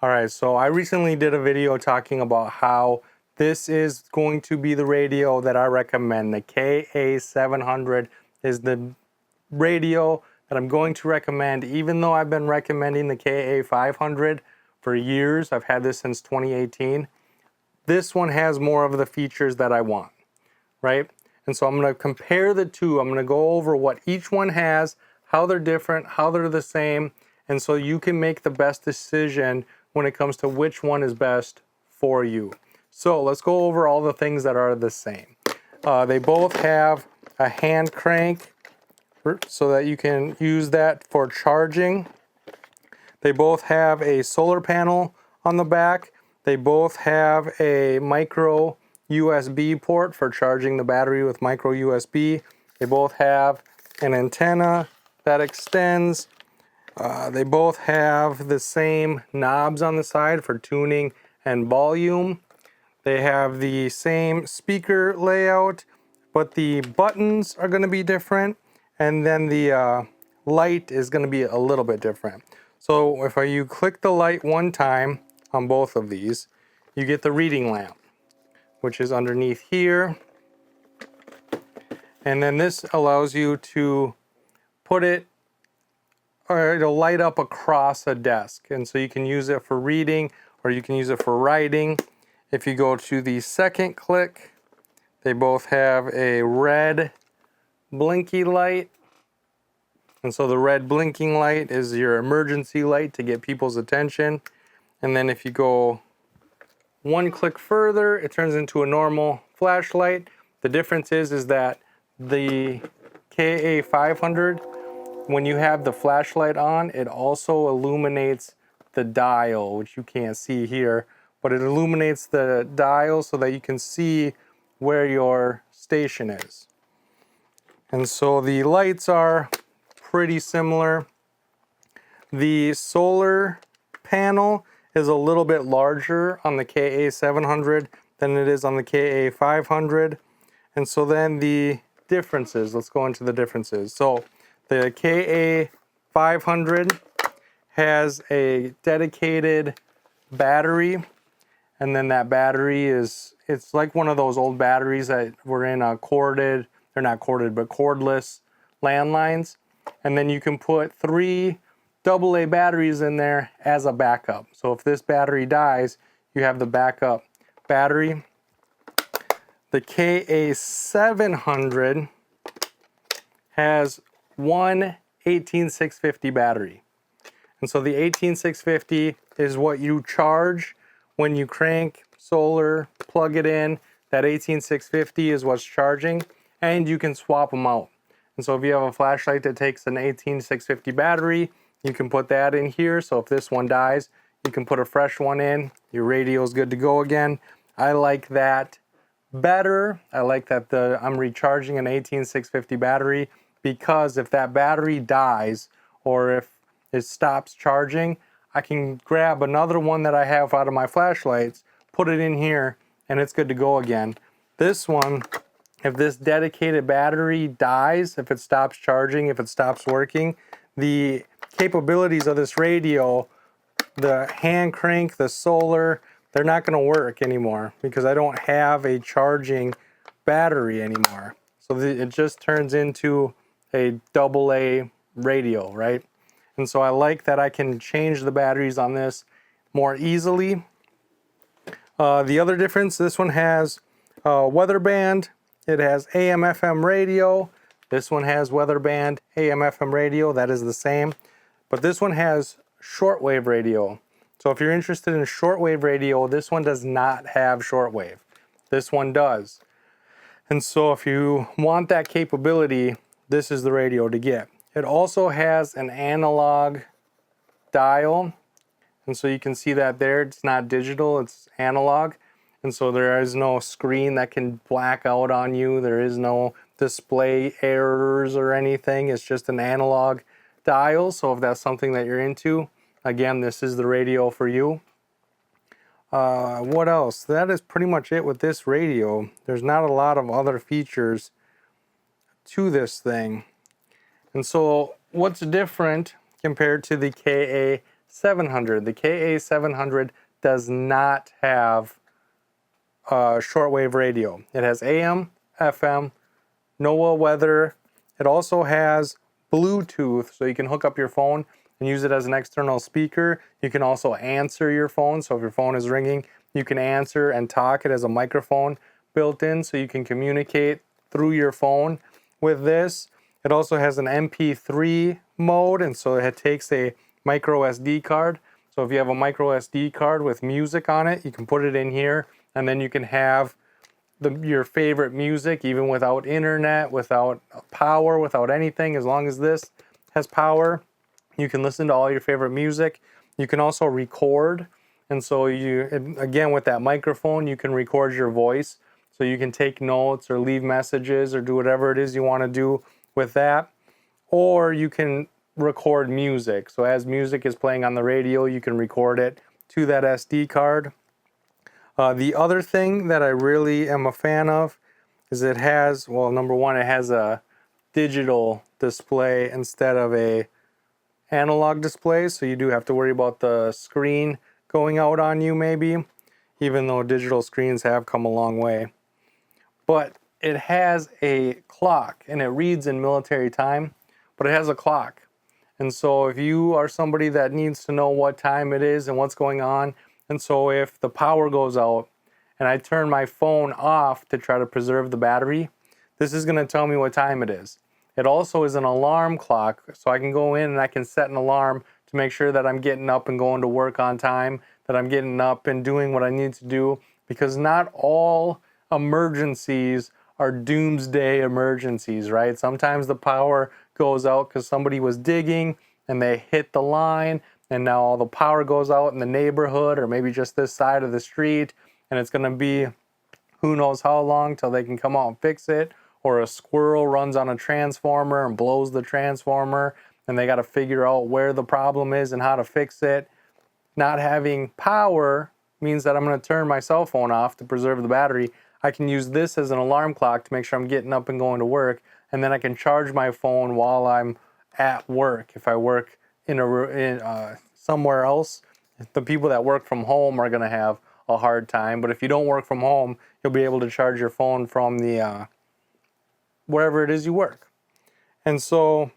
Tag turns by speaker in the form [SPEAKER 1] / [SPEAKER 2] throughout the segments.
[SPEAKER 1] Alright, so I recently did a video talking about how this is going to be the radio that I recommend. The KA700 is the radio that I'm going to recommend, even though I've been recommending the KA500 for years. I've had this since 2018. This one has more of the features that I want, right? And so I'm going to compare the two. I'm going to go over what each one has, how they're different, how they're the same, and so you can make the best decision when it comes to which one is best for you. So let's go over all the things that are the same. They both have a hand crank so that you can use that for charging. They both have a solar panel on the back. They both have a micro USB port for charging the battery with micro USB. They both have an antenna that extends. They both have the same knobs on the side for tuning and volume. They have the same speaker layout, but the buttons are going to be different, and then the light is going to be a little bit different. So if you click the light one time on both of these, you get the reading lamp, which is underneath here. And then this allows you to put it, or it'll light up across a desk. And so you can use it for reading or you can use it for writing. If you go to the second click, they both have a red blinky light. And so the red blinking light is your emergency light to get people's attention. And then if you go one click further, it turns into a normal flashlight. The difference is that the KA500, when you have the flashlight on, it also illuminates the dial, which you can't see here, but it illuminates the dial so that you can see where your station is. And so the lights are pretty similar. The solar panel is a little bit larger on the KA700 than it is on the KA500. And so then the differences, let's go into the differences. So the KA500 has a dedicated battery, and then that battery it's like one of those old batteries that were in a corded, they're not corded, but cordless landlines. And then you can put 3 AA batteries in there as a backup. So if this battery dies, you have the backup battery. The KA700 has one 18650 battery. And so the 18650 is what you charge when you crank solar, plug it in. That 18650 is what's charging, and you can swap them out. And so if you have a flashlight that takes an 18650 battery, you can put that in here. So if this one dies, you can put a fresh one in. Your radio is good to go again. I like that better. I like that I'm recharging an 18650 battery, because if that battery dies or if it stops charging, I can grab another one that I have out of my flashlights, put it in here, and it's good to go again. This one, if this dedicated battery dies, if it stops charging, if it stops working, the capabilities of this radio, the hand crank, the solar, they're not going to work anymore because I don't have a charging battery anymore. So it just turns into a AA radio, right? And so I like that I can change the batteries on this more easily. The other difference, this one has weather band. It has AM FM radio. This one has weather band, AM FM radio. That is the same. But this one has shortwave radio. So if you're interested in shortwave radio, this one does not have shortwave. This one does. And so if you want that capability, this is the radio to get. It also has an analog dial. And so you can see that there. It's not digital, it's analog. And so there is no screen that can black out on you. There is no display errors or anything. It's just an analog dial. So if that's something that you're into, again, this is the radio for you. What else? That is pretty much it with this radio. There's not a lot of other features to this thing. And so what's different compared to the 700. The KA700 does not have shortwave radio. It has AM, FM, NOAA weather. It also has Bluetooth, so you can hook up your phone and use it as an external speaker. You can also answer your phone, so if your phone is ringing, you can answer and talk. It has a microphone built in, so you can communicate through your phone with this. It also has an MP3 mode, and so it takes a micro SD card. So if you have a micro SD card with music on it, you can put it in here, and then you can have your favorite music, even without internet, without power, without anything. As long as this has power, you can listen to all your favorite music. You can also record, and so again, with that microphone, you can record your voice. So you can take notes or leave messages or do whatever it is you want to do with that. Or you can record music. So as music is playing on the radio, you can record it to that SD card. The other thing that I really am a fan of is it has, well, number one, it has a digital display instead of a analog display. So you do have to worry about the screen going out on you maybe, even though digital screens have come a long way. But it has a clock, and it reads in military time, but it has a clock. And so if you are somebody that needs to know what time it is and what's going on, and so if the power goes out and I turn my phone off to try to preserve the battery, this is going to tell me what time it is. It also is an alarm clock, so I can go in and I can set an alarm to make sure that I'm getting up and going to work on time, that I'm getting up and doing what I need to do, because not all emergencies are doomsday emergencies, right? Sometimes the power goes out because somebody was digging and they hit the line, and now all the power goes out in the neighborhood, or maybe just this side of the street, and it's going to be who knows how long till they can come out and fix it. Or a squirrel runs on a transformer and blows the transformer, and they got to figure out where the problem is and how to fix it. Not having power means that I'm going to turn my cell phone off to preserve the battery. I can use this as an alarm clock to make sure I'm getting up and going to work, and then I can charge my phone while I'm at work. If I work in somewhere else, the people that work from home are going to have a hard time. But if you don't work from home, you'll be able to charge your phone from the wherever it is you work. And so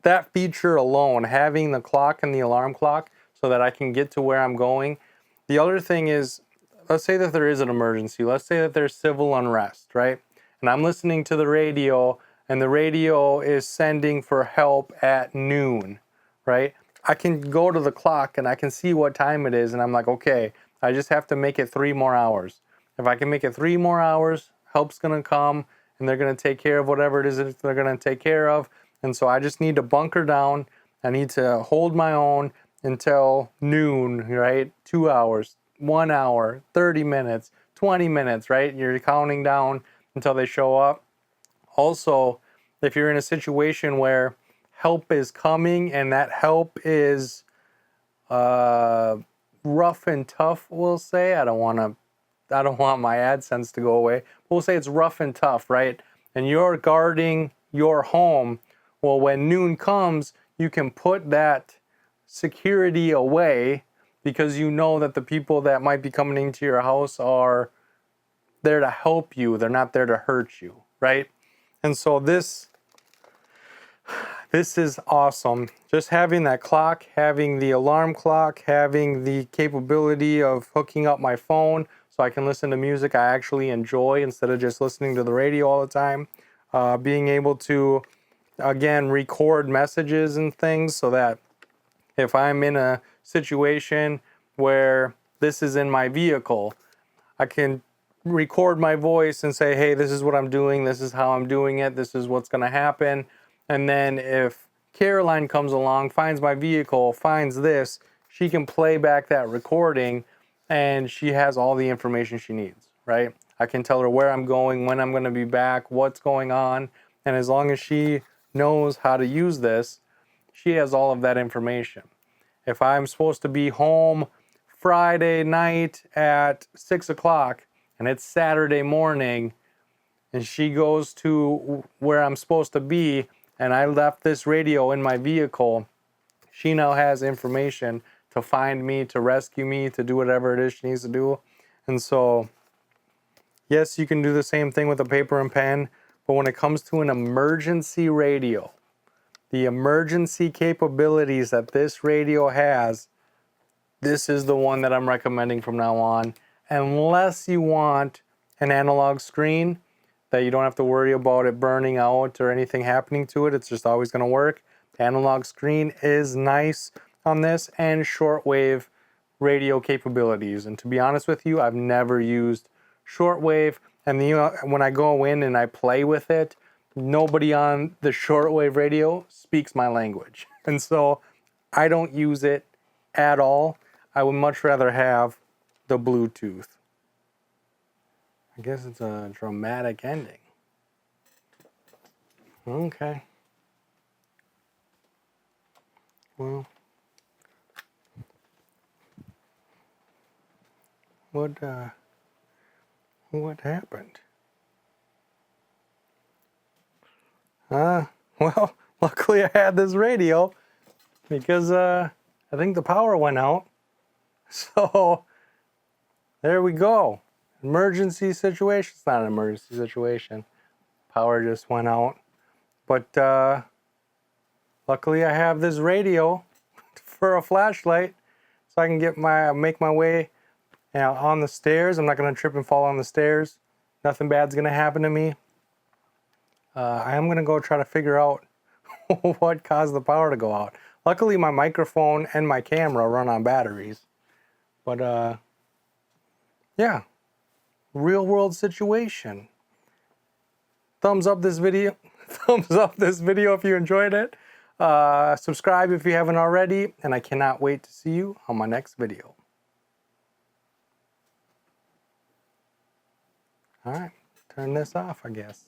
[SPEAKER 1] that feature alone, having the clock and the alarm clock so that I can get to where I'm going. The other thing is, let's say that there is an emergency. Let's say that there's civil unrest, right? And I'm listening to the radio, and the radio is sending for help at noon, right? I can go to the clock and I can see what time it is, and I'm like, okay, I just have to make it 3 more hours. If I can make it 3 more hours, help's going to come, and they're going to take care of whatever it is that they're going to take care of. And so I just need to bunker down. I need to hold my own until noon, right? 2 hours, 1 hour, 30 minutes, 20 minutes, right? You're counting down until they show up. Also, if you're in a situation where help is coming and that help is rough and tough, we'll say. I don't want my AdSense to go away. We'll say it's rough and tough, right? And you're guarding your home. Well, when noon comes, you can put that security away because you know that the people that might be coming into your house are there to help you. They're not there to hurt you, right? And so this is awesome. Just having that clock, having the alarm clock, having the capability of hooking up my phone so I can listen to music I actually enjoy instead of just listening to the radio all the time. Being able to, again, record messages and things so that if I'm in a situation where this is in my vehicle, I can record my voice and say, hey, this is what I'm doing, this is how I'm doing it, this is what's going to happen. And then if Caroline comes along, finds my vehicle, finds this, she can play back that recording and she has all the information she needs, right? I can tell her where I'm going, when I'm going to be back, what's going on. And as long as she knows how to use this, she has all of that information. If I'm supposed to be home Friday night at 6 o'clock and it's Saturday morning and she goes to where I'm supposed to be and I left this radio in my vehicle, she now has information to find me, to rescue me, to do whatever it is she needs to do. And so, yes, you can do the same thing with a paper and pen, but when it comes to an emergency radio, the emergency capabilities that this radio has, this is the one that I'm recommending from now on. Unless you want an analog screen that you don't have to worry about it burning out or anything happening to it, it's just always going to work. The analog screen is nice on this, and shortwave radio capabilities. And to be honest with you, I've never used shortwave. And when I go in and I play with it, nobody on the shortwave radio speaks my language. And so I don't use it at all. I would much rather have the Bluetooth. I guess it's a dramatic ending. Okay. Well, what happened? Well, luckily I had this radio because I think the power went out. So there we go. Emergency situation. It's not an emergency situation. Power just went out. But luckily I have this radio for a flashlight, so I can make my way on the stairs. I'm not going to trip and fall on the stairs. Nothing bad's going to happen to me. I am going to go try to figure out what caused the power to go out. Luckily my microphone and my camera run on batteries. But yeah, real world situation. Thumbs up this video. Thumbs up this video if you enjoyed it. Subscribe if you haven't already, and I cannot wait to see you on my next video. All right, turn this off, I guess.